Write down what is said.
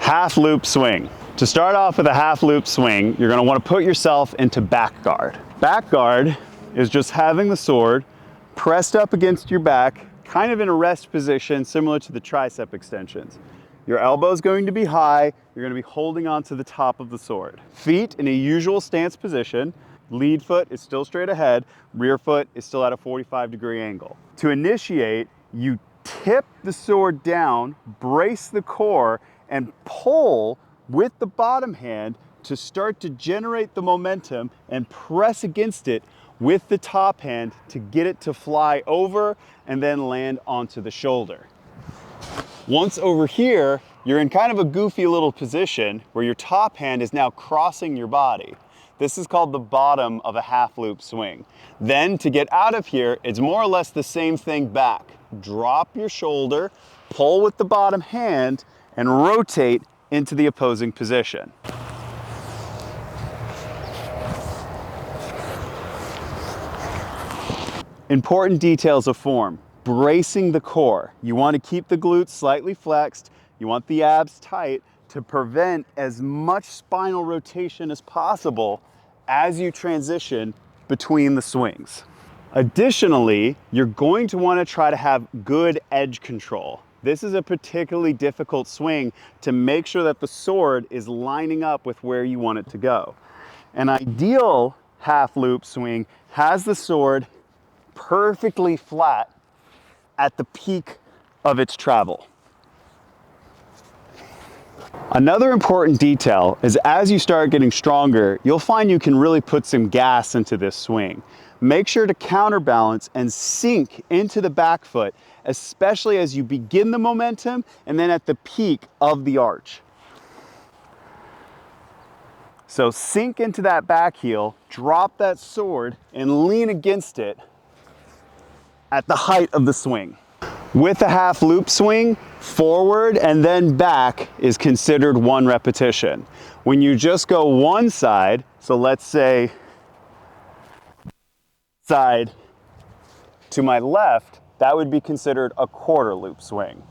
Half loop swing. To start off with a half loop swing, you're going to want to put yourself into back guard. Back guard is just having the sword pressed up against your back, kind of in a rest position similar to the tricep extensions. Your elbow is going to be high, you're going to be holding onto the top of the sword. Feet in a usual stance position, lead foot is still straight ahead, rear foot is still at a 45-degree angle. To initiate, you tip the sword down, brace the core, and pull with the bottom hand to start to generate the momentum and press against it with the top hand to get it to fly over and then land onto the shoulder. Once over here, you're in kind of a goofy little position where your top hand is now crossing your body. This is called the bottom of a half loop swing. Then to get out of here, it's more or less the same thing back. Drop your shoulder, pull with the bottom hand, and rotate into the opposing position. Important details of form. Bracing the core. You want to keep the glutes slightly flexed. You want the abs tight to prevent as much spinal rotation as possible as you transition between the swings. Additionally, you're going to want to try to have good edge control. This is a particularly difficult swing to make sure that the sword is lining up with where you want it to go. An ideal half loop swing has the sword perfectly flat at the peak of its travel. Another important detail is as you start getting stronger, you'll find you can really put some gas into this swing. Make sure to counterbalance and sink into the back foot, especially as you begin the momentum and then at the peak of the arch. So sink into that back heel, drop that sword, and lean against it at the height of the swing. With a half loop swing, forward and then back is considered one repetition. When you just go one side, so let's say side to my left, that would be considered a quarter loop swing.